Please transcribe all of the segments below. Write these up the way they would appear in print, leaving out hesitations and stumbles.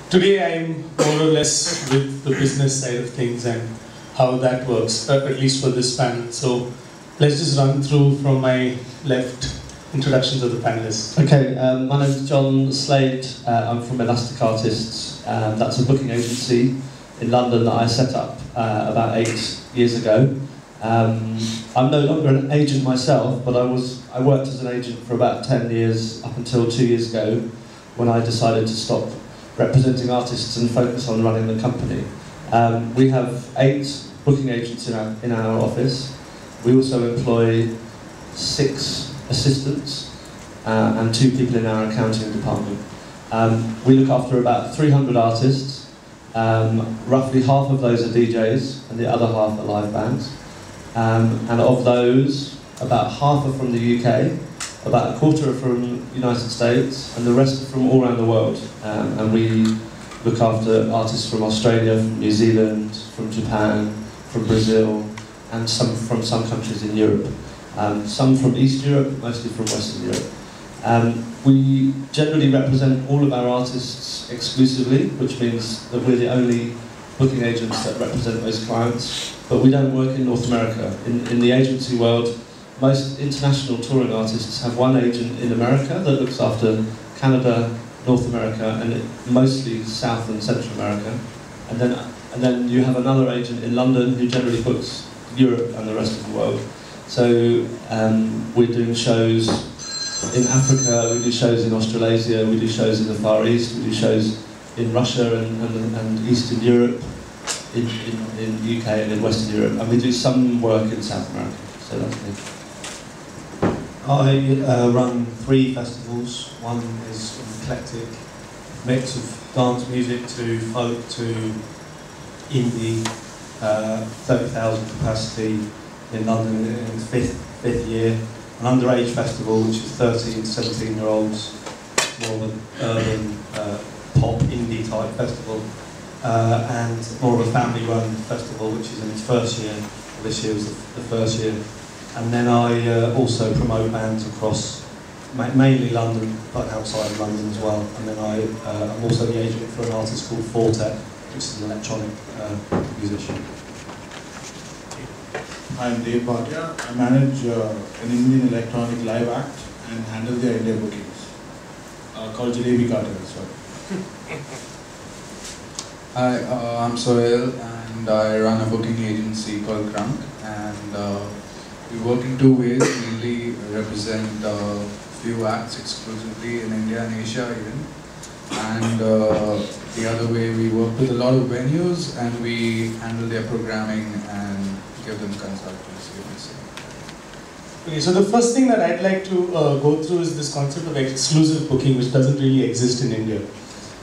Today I'm more or less with the business side of things and how that works, at least for this panel. So let's just run through from my left introductions of the panelists. Okay, my name is Jon Slade. I'm from Elastic Artists. That's a booking agency in London that I set up about 8 years ago. I'm no longer an agent myself, but I worked as an agent for about 10 years up until 2 years ago, when I decided to stop representing artists and focus on running the company. We have 8 booking agents in our office. We also employ 6 assistants and 2 people in our accounting department. We look after about 300 artists. Roughly half of those are DJs and the other half are live bands. And of those, about half are from the UK, about a quarter are from the United States, and the rest are from all around the world. And we look after artists from Australia, from New Zealand, from Japan, from Brazil, and some from some countries in Europe. Some from East Europe, mostly from Western Europe. We generally represent all of our artists exclusively, which means that we're the only booking agents that represent those clients, but we don't work in North America. In the agency world, most international touring artists have one agent in America that looks after Canada, North America, and mostly South and Central America. And then you have another agent in London who generally books Europe and the rest of the world. So we're doing shows in Africa, we do shows in Australasia, we do shows in the Far East, we do shows in Russia and Eastern Europe, in UK and in Western Europe, and we do some work in South America. So that's me. I run 3 festivals. One is an eclectic mix of dance music to folk to indie, 30,000 capacity in London in its fifth year. An underage festival which is 13 to 17 year olds, more of an urban pop indie type festival, and more of a family run festival which is in its first year. This year was the first year. And then I also promote bands across mainly London, but outside of London as well. And then I'm also the agent for an artist called Forte, which is an electronic musician. Hi, I'm Bhatia. I manage an Indian electronic live act and handle their India bookings, called Jalebee Cartel as well. Hi, I'm Sohail and I run a booking agency called Krunk, and we work in 2 ways. Mainly represent few acts exclusively in India and Asia even, and the other way we work with a lot of venues and we handle their programming and give them consultancy. Okay, so the first thing that I'd like to go through is this concept of exclusive booking, which doesn't really exist in India.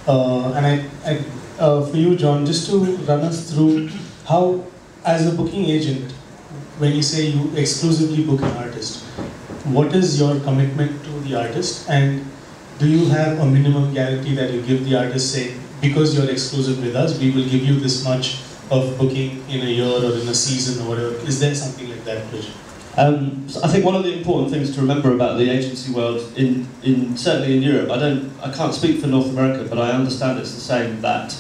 And for you, Jon, just to run us through how, as a booking agent, when you say you exclusively book an artist, what is your commitment to the artist, and do you have a minimum guarantee that you give the artist, say, because you're exclusive with us, we will give you this much of booking in a year or in a season or whatever? Is there something like that, Krish? I think one of the important things to remember about the agency world, certainly in Europe, I can't speak for North America, but I understand it's the same, that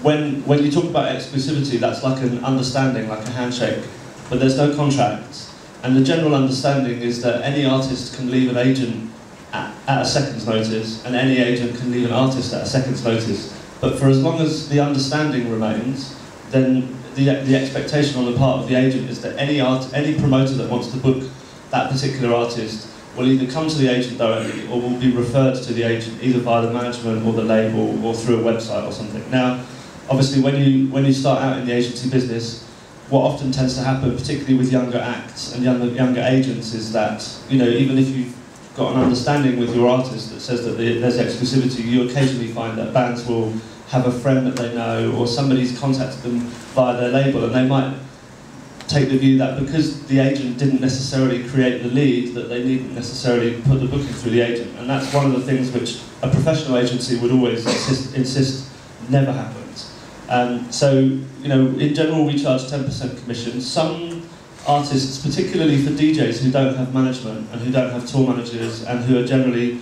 when you talk about exclusivity, that's like an understanding, like a handshake, but there's no contracts. And the general understanding is that any artist can leave an agent at a second's notice, and any agent can leave an artist at a second's notice. But for as long as the understanding remains, then the expectation on the part of the agent is that any promoter that wants to book that particular artist will either come to the agent directly or will be referred to the agent either via the management or the label or through a website or something. Now, obviously, when you start out in the agency business, what often tends to happen, particularly with younger acts and younger agents, is that, you know, even if you've got an understanding with your artist that says that there's exclusivity, you occasionally find that bands will have a friend that they know, or somebody's contacted them via their label, and they might take the view that because the agent didn't necessarily create the lead, that they needn't necessarily put the booking through the agent. And that's one of the things which a professional agency would always insist never happens. So, you know, in general we charge 10% commission. Some artists, particularly for DJs who don't have management and who don't have tour managers and who are generally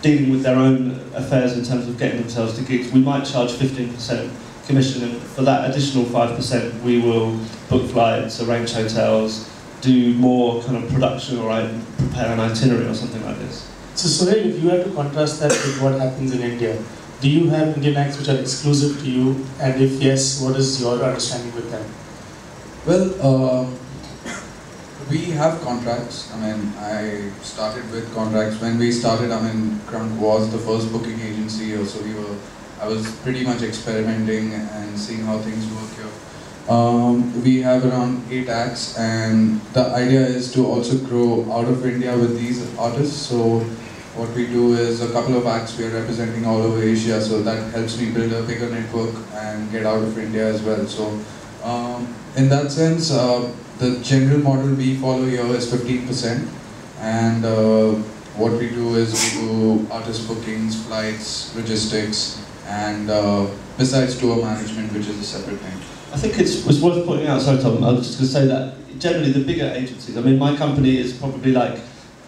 dealing with their own affairs in terms of getting themselves to gigs, we might charge 15% commission, and for that additional 5% we will book flights, arrange hotels, do more kind of production, or prepare an itinerary or something like this. So Sohail, if you had to contrast that with what happens in India, do you have Indian acts which are exclusive to you, and if yes, what is your understanding with them? Well, we have contracts. I mean, I started with contracts. When we started, I mean, Krunk was the first booking agency, so I was pretty much experimenting and seeing how things work here. We have around 8 acts, and the idea is to also grow out of India with these artists. So what we do is a couple of acts we are representing all over Asia, so that helps me build a bigger network and get out of India as well. So in that sense, the general model we follow here is 15%, and what we do is we do artist bookings, flights, logistics, and besides tour management, which is a separate thing. I think it's worth pointing out, sorry Tom, I was just going to say that generally the bigger agencies, I mean my company is probably like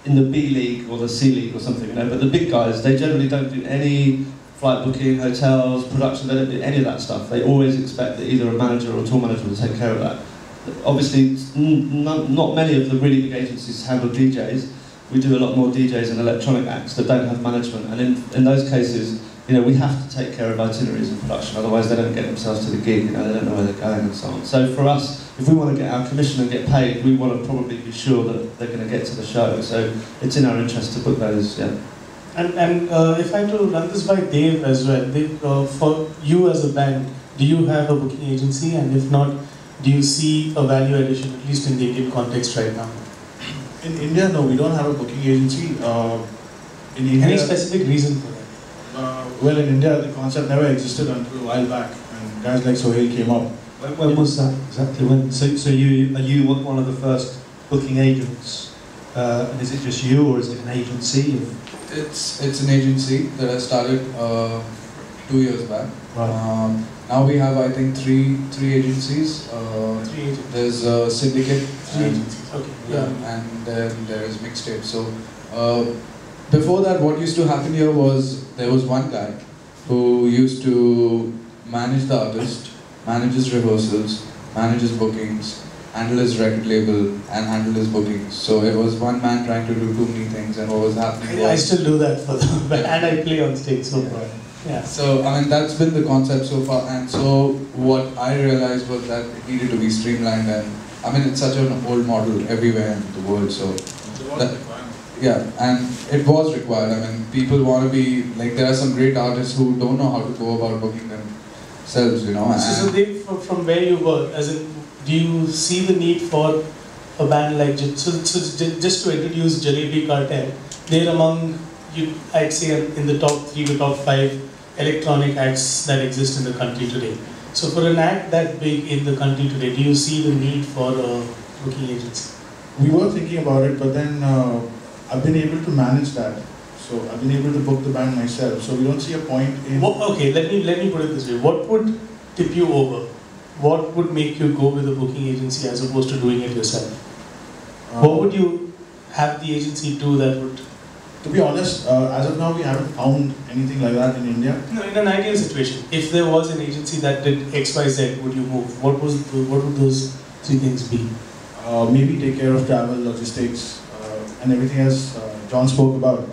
in the B League or the C League or something, you know, but the big guys, they generally don't do any flight booking, hotels, production, they don't do any of that stuff. They always expect that either a manager or a tour manager will take care of that. Obviously, not many of the really big agencies handle DJs. We do a lot more DJs and electronic acts that don't have management, and in those cases, you know, we have to take care of itineraries and production, otherwise they don't get themselves to the gig, you know, they don't know where they're going and so on. So for us, if we want to get our commission and get paid, we want to probably be sure that they're going to get to the show, so it's in our interest to book those, yeah. And if I had to run this by Dave as well, Dave, for you as a band, do you have a booking agency, and if not, do you see a value addition, at least in the Indian context right now? In India, no, we don't have a booking agency. In India, any specific reason for that? Well, in India, the concept never existed until a while back, and guys like Sohail came up. When was that exactly? When? So are you one of the first booking agents? And is it just you, or is it an agency? It's an agency that I started 2 years back. Right. Now we have, I think, three agencies. 3 agencies. There's a syndicate. 3 agencies. Okay. Yeah, and then there is mixtape. So before that, what used to happen here was there was one guy who used to manage the artist, manage his rehearsals, manage his bookings, handle his record label, and handle his bookings. So it was one man trying to do too many things, and what was happening was... I still do that for them, and I play on stage so far. Yeah. So, I mean, that's been the concept so far, and so what I realized was that it needed to be streamlined, and I mean, it's such an old model everywhere in the world, so... Yeah, and it was required. I mean, people want to be, like, there are some great artists who don't know how to go about booking themselves, you know. So Dave, from where you work, as in, do you see the need for a band like, so just to introduce Jalebee Cartel, they're among, I'd say, in the top 3 to top 5 electronic acts that exist in the country today. So for an act that big in the country today, do you see the need for a booking agency? We were thinking about it, but then I've been able to manage that. So I've been able to book the band myself. So we don't see a point in... Okay, let me put it this way. What would tip you over? What would make you go with a booking agency as opposed to doing it yourself? What would you have the agency do that would... To be honest, as of now we haven't found anything like that in India. No, in an ideal situation, if there was an agency that did XYZ, would you move? What would those 3 things be? Maybe take care of travel, logistics, and everything else Jon spoke about,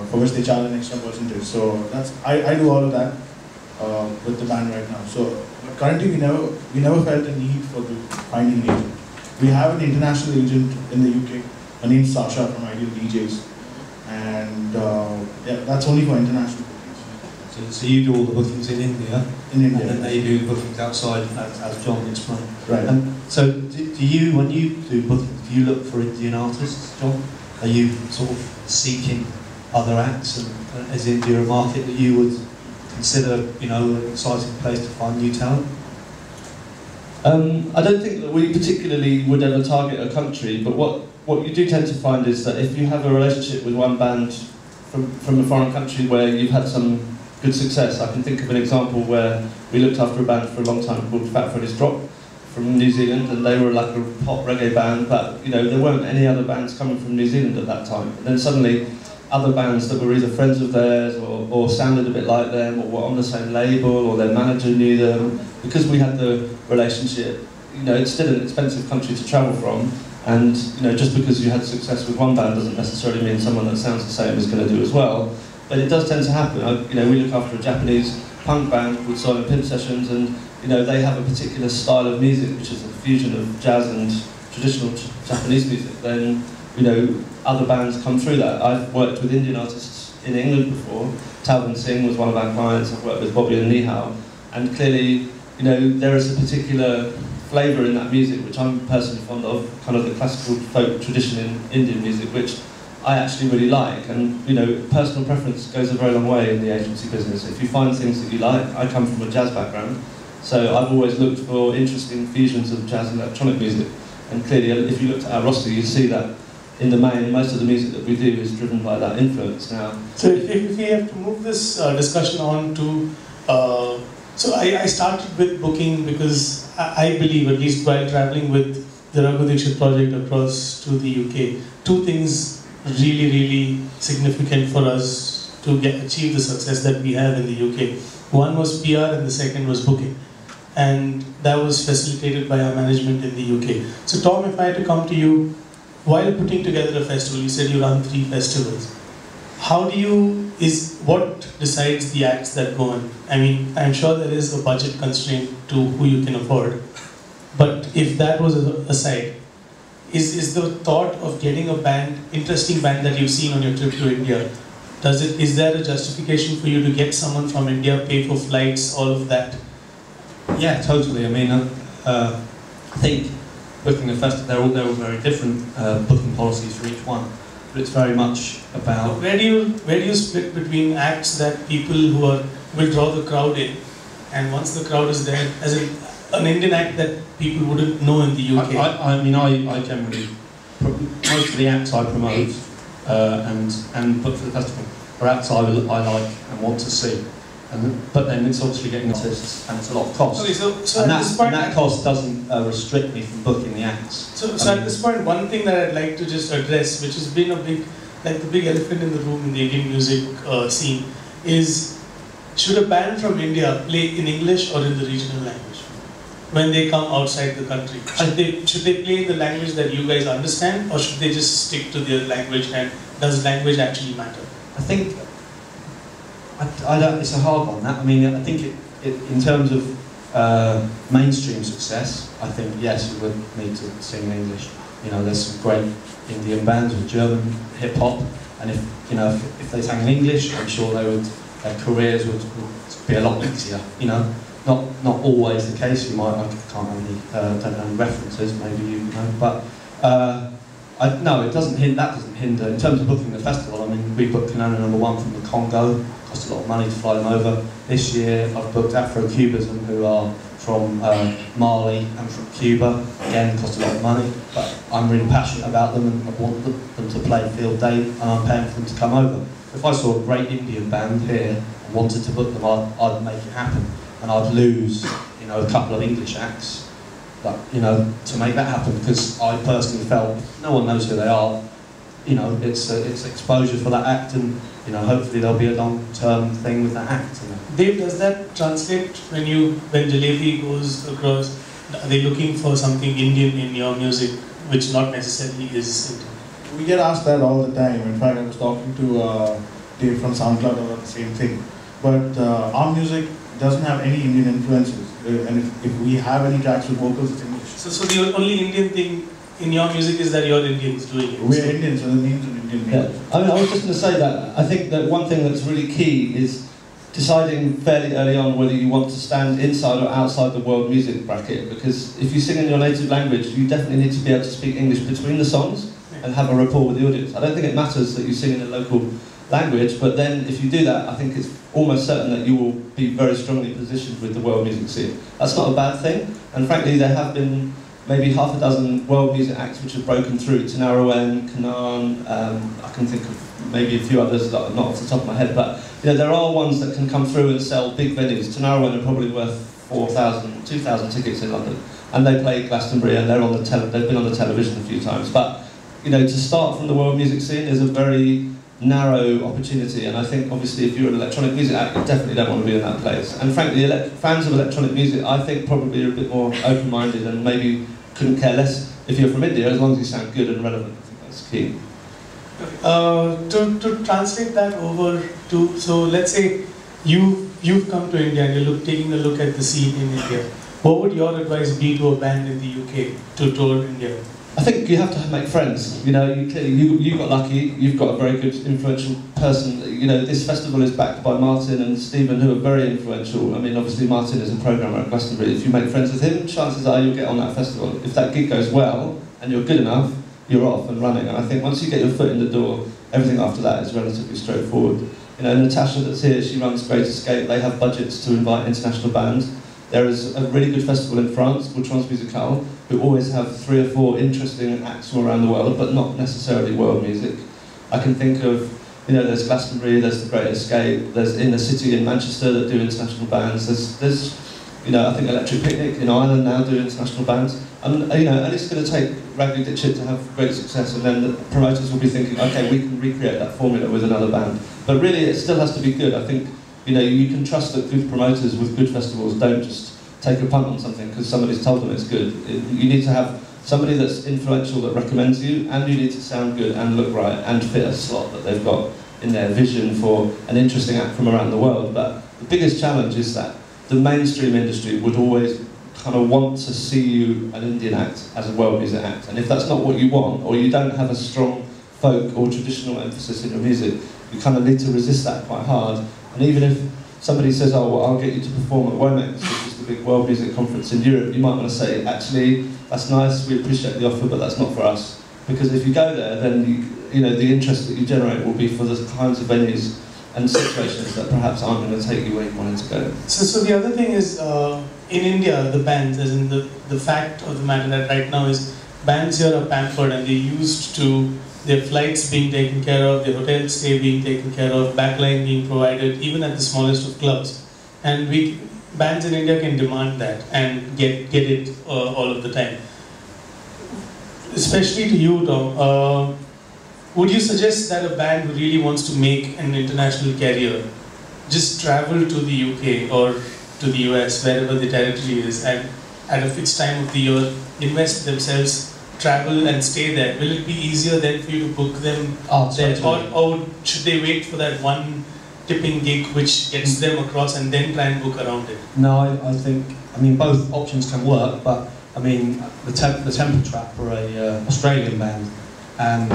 for which they charge an extra percentage. So that's I do all of that with the band right now. So but currently we never felt a need for finding an agent. We have an international agent in the UK. Her name's Sasha from Ideal DJs, and yeah, that's only for international bookings. So you do all the bookings in India? In India. And then they do bookings outside, as Jon explained. Right. So do you, when you do bookings, do you look for Indian artists, Jon? Are you sort of seeking other acts, and is India a market that you would consider, you know, an exciting place to find new talent? I don't think that we particularly would ever target a country, but what you do tend to find is that if you have a relationship with one band from a foreign country where you've had some good success, I can think of an example where we looked after a band for a long time called Fat Freddy's Drop from New Zealand, and they were like a pop reggae band, but you know there weren't any other bands coming from New Zealand at that time. And then suddenly other bands that were either friends of theirs or sounded a bit like them or were on the same label or their manager knew them. Because we had the relationship, you know, it's still an expensive country to travel from, and you know, just because you had success with one band doesn't necessarily mean someone that sounds the same is going to do as well. But it does tend to happen. You know, we look after a Japanese punk band called Silent Pimp Sessions, and you know, they have a particular style of music which is a fusion of jazz and traditional Japanese music. Then you know, other bands come through that. I've worked with Indian artists in England before. Talvin Singh was one of our clients. I've worked with Bobby and Nihal, and clearly, you know, there is a particular flavour in that music which I'm personally fond of, kind of the classical folk tradition in Indian music, which I actually really like. And you know, personal preference goes a very long way in the agency business. If you find things that you like, I come from a jazz background, so I've always looked for interesting fusions of jazz and electronic music. And clearly, if you looked at our roster, you'd see that in the main, most of the music that we do is driven by that influence now. So if we have to move this discussion on to, so I started with booking because I believe, at least while traveling with the Raghu Dixit Project across to the UK, two things really significant for us to achieve the success that we have in the UK. One was PR and the second was booking. And that was facilitated by our management in the UK. So Tom, if I had to come to you, while putting together a festival, you said you run 3 festivals. How do you, what decides the acts that go on? I mean, I'm sure there is a budget constraint to who you can afford. But if that was aside, is the thought of getting a band, interesting band that you've seen on your trip to India, is there a justification for you to get someone from India, pay for flights, all of that? Yeah, totally. I mean, I think booking a festival, they're all very different booking policies for each one, but it's very much about. Where do you split between acts that people who will draw the crowd in, and once the crowd is there, as an Indian act that people wouldn't know in the UK? I mean, I generally, most of the acts I promote and book for the festival are acts I like and want to see. But then it's obviously getting artists, and it's a lot of cost. Okay, so and, at this point, that cost doesn't restrict me from booking the acts. So at this point, one thing that I'd like to just address, which has been the big elephant in the room in the Indian music scene, is should a band from India play in English or in the regional language when they come outside the country? Should they play in the language that you guys understand, or should they just stick to their language? And does language actually matter? I think. I don't, it's a hard one, that. I mean, I think in terms of mainstream success, I think, yes, you would need to sing in English. You know, there's some great Indian bands with German hip-hop, and if they sang in English, I'm sure their careers would be a lot easier, you know. Not always the case, I can't really, don't know any references, maybe you know, but no, that doesn't hinder. In terms of booking the festival, I mean, we booked Canada #1 from the Congo. Cost a lot of money to fly them over. This year, I've booked Afro-Cubism, who are from Mali and from Cuba. Again, cost a lot of money, but I'm really passionate about them, and I want them to play field day, and I'm paying for them to come over. If I saw a great Indian band here and wanted to book them, I'd make it happen, and I'd lose, a couple of English acts. But, to make that happen, because I personally felt no one knows who they are. It's exposure for that act, and hopefully there'll be a long-term thing with that act. Dave, does that translate when Jalebee goes across? Are they looking for something Indian in your music, which not necessarily is Indian? We get asked that all the time. In fact, I was talking to Dave from SoundCloud about the same thing. But our music doesn't have any Indian influences, and if we have any tracks with vocals, it's English. So the only Indian thing in your music is that you're Indians doing it? We're Indians, so the name's an Indian name. Yeah. I mean, I was just going to say that I think that one thing that's really key is deciding fairly early on whether you want to stand inside or outside the world music bracket, because if you sing in your native language, you definitely need to be able to speak English between the songs and have a rapport with the audience. I don't think it matters that you sing in a local language, but then if you do that, I think it's almost certain that you will be very strongly positioned with the world music scene. That's not a bad thing, and frankly there have been maybe half a dozen world music acts which have broken through. Tanaroen, Kanan, I can think of maybe a few others that are not off the top of my head, but there are ones that can come through and sell big venues. Tanaroen are probably worth 4,000, 2,000 tickets in London, and they play Glastonbury, and they're they've been on the television a few times. But to start from the world music scene is a very narrow opportunity, and I think obviously if you're an electronic music act, you definitely don't want to be in that place. And frankly, fans of electronic music, I think probably are a bit more open-minded and maybe couldn't care less if you're from India, as long as you sound good and relevant. I think that's key. To translate that over to, so let's say you've come to India and you're taking a look at the scene in India. What would your advice be to a band in the UK to tour India? I think you have to make friends. You know, you got lucky. You've got a very good, influential person. You know, this festival is backed by Martin and Stephen, who are very influential. I mean, obviously Martin is a programmer at Glastonbury. If you make friends with him, chances are you'll get on that festival. If that gig goes well and you're good enough, you're off and running. And I think once you get your foot in the door, everything after that is relatively straightforward. You know, Natasha that's here, she runs Great Escape. They have budgets to invite international bands. There is a really good festival in France called Transmusicale, who always have 3 or 4 interesting acts from around the world, but not necessarily world music. I can think of, you know, there's Glastonbury, there's the Great Escape, there's Inner City in Manchester that do international bands, there's you know, I think Electric Picnic in Ireland now do international bands. And, you know, and it's going to take Raghu Dixit to have great success, and then the promoters will be thinking, okay, we can recreate that formula with another band. But really, it still has to be good. I think, you know, you can trust that good promoters with good festivals don't just take a punt on something because somebody's told them it's good. You need to have somebody that's influential that recommends you, and you need to sound good and look right and fit a slot that they've got in their vision for an interesting act from around the world. But the biggest challenge is that the mainstream industry would always kind of want to see you, an Indian act, as a world music act. And if that's not what you want, or you don't have a strong folk or traditional emphasis in your music, you kind of need to resist that quite hard. And even if somebody says, oh, well, I'll get you to perform at WOMEX, which is the big world music conference in Europe, you might want to say, actually, that's nice, we appreciate the offer, but that's not for us. Because if you go there, then you know, the interest that you generate will be for the kinds of venues and situations that perhaps aren't going to take you where you wanted to go. So the other thing is, in India, the bands, as in the fact of the matter that right now is, bands here are pampered and they're used to their flights being taken care of, their hotel stay being taken care of, backline being provided, even at the smallest of clubs. And bands in India can demand that and get it all of the time. Especially to you, Tom, would you suggest that a band who really wants to make an international career just travel to the UK or to the US, wherever the territory is, and at a fixed time of the year, invest themselves, travel and stay there? Will it be easier then for you to book them there? Or should they wait for that one tipping gig which gets them across and then try and book around it? No, I think, I mean, both options can work, but I mean, the Temple Trap were a Australian band, and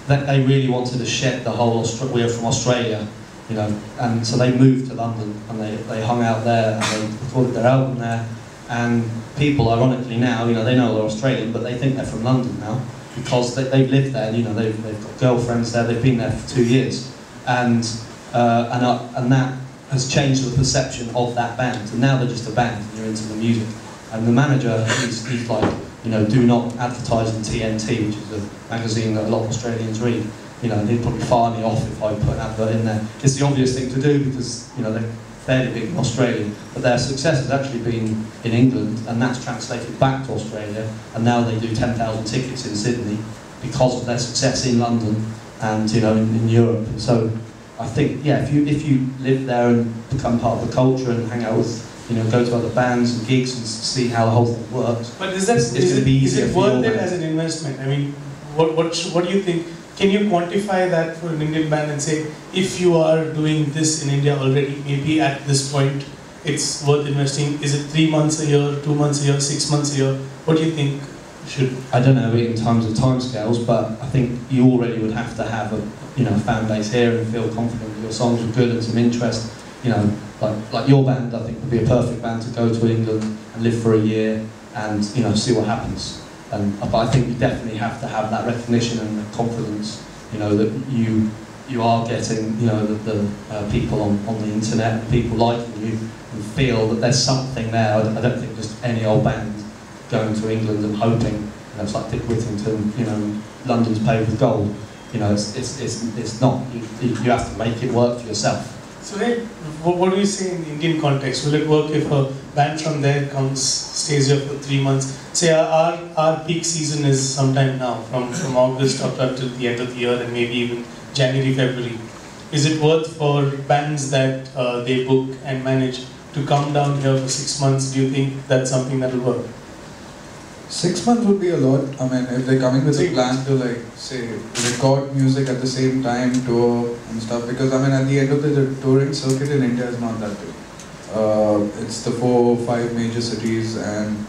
they really wanted to shed the whole, we're from Australia, you know, and so they moved to London and they hung out there and they recorded their album there. And people, ironically now, you know, they know they're Australian, but they think they're from London now because they've lived there. You know, they've got girlfriends there. They've been there for 2 years, and that has changed the perception of that band. And now they're just a band, and you're into the music. And the manager, he's like, you know, do not advertise in TNT, which is a magazine that a lot of Australians read. You know, they'd probably fire me off if I put an advert in there. It's the obvious thing to do because, you know, they're fairly big in Australia, but their success has actually been in England, and that's translated back to Australia, and now they do 10,000 tickets in Sydney because of their success in London and, you know, in Europe. And so I think, yeah, if you live there and become part of the culture and hang out with, you know, go to other bands and gigs and see how the whole thing works. But is it worth it as an investment? I mean, what do you think? Can you quantify that for an Indian band and say, if you are doing this in India already, maybe at this point it's worth investing? Is it 3 months a year, 2 months a year, 6 months a year? What do you think should? I don't know in terms of timescales, but I think you already would have to have a, you know, fan base here and feel confident that your songs are good and some interest. You know, like your band, I think would be a perfect band to go to England and live for a year and, you know, see what happens. But I think you definitely have to have that recognition and the confidence, you know, that you are getting, you know, the people on the internet, and people liking you, and feel that there's something there. I don't think just any old band going to England and hoping, you know, it's like Dick Whittington, you know, London's paved with gold. You know, it's not. You have to make it work for yourself. So, hey, what do you say in the Indian context? Will it work if a band from there comes, stays here for 3 months? Say our peak season is sometime now, from August up until the end of the year, and maybe even January, February. Is it worth for bands that they book and manage to come down here for 6 months? Do you think that's something that will work? 6 months would be a lot. I mean, if they're coming with a plan to like, say, record music at the same time, tour and stuff, because I mean, at the end of the touring circuit in India is not that big. It's the 4 or 5 major cities, and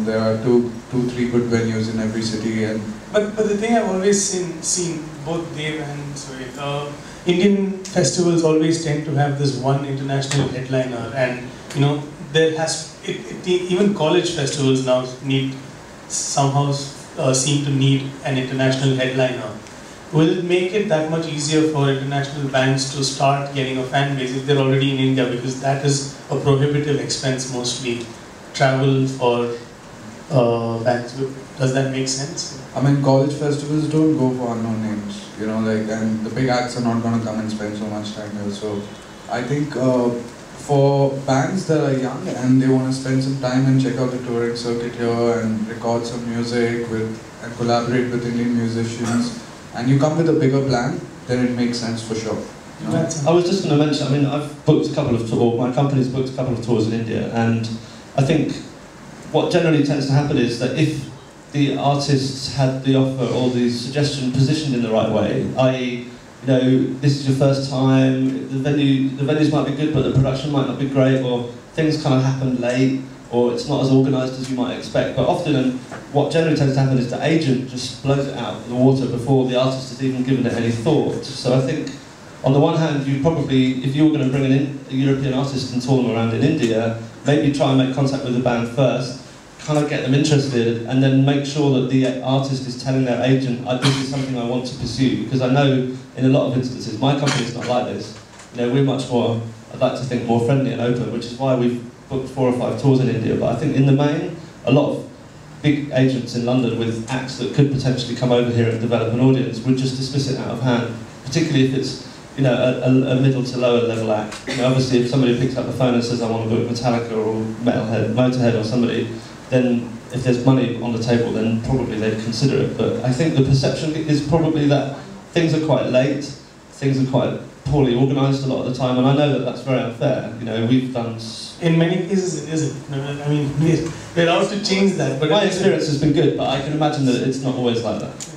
there are two, 3 good venues in every city. And but the thing I've always seen both Dave and Sohail, Indian festivals always tend to have this one international headliner, and you know there has even college festivals now need somehow seem to need an international headliner. Will it make it that much easier for international bands to start getting a fan base if they're already in India, because that is a prohibitive expense mostly, travel for bands? Does that make sense? I mean, college festivals don't go for unknown names, you know, like, and the big acts are not going to come and spend so much time here. So I think for bands that are young and they want to spend some time and check out the touring circuit here and record some music and collaborate with Indian musicians, and you come with a bigger plan, then it makes sense for sure. You know? I was just going to mention, I mean, I've booked a couple of tours, my company's booked a couple of tours in India, and I think what generally tends to happen is that if the artists had the offer or the suggestion positioned in the right way, i.e., you know, this is your first time, the venues might be good but the production might not be great, or things kind of happen late, or it's not as organised as you might expect. But often what generally tends to happen is the agent just blows it out of the water before the artist has even given it any thought. So I think on the one hand, you probably, if you were going to bring in a European artist and tour them around in India, maybe try and make contact with the band first, kind of get them interested, and then make sure that the artist is telling their agent, this is something I want to pursue. Because I know in a lot of instances, my company's not like this. You know, we're much more, I'd like to think, more friendly and open, which is why we've booked 4 or 5 tours in India. But I think in the main, a lot of big agents in London with acts that could potentially come over here and develop an audience would just dismiss it out of hand, particularly if it's, you know, a middle to lower level act. You know, obviously if somebody picks up the phone and says I want to book Metallica or Motorhead or somebody, then if there's money on the table, then probably they'd consider it. But I think the perception is probably that things are quite late, things are quite poorly organised a lot of the time, and I know that that's very unfair. You know, we've done... In many cases it isn't. I mean, we're out to change that. But my experience has been good, but I can imagine that it's not always like that.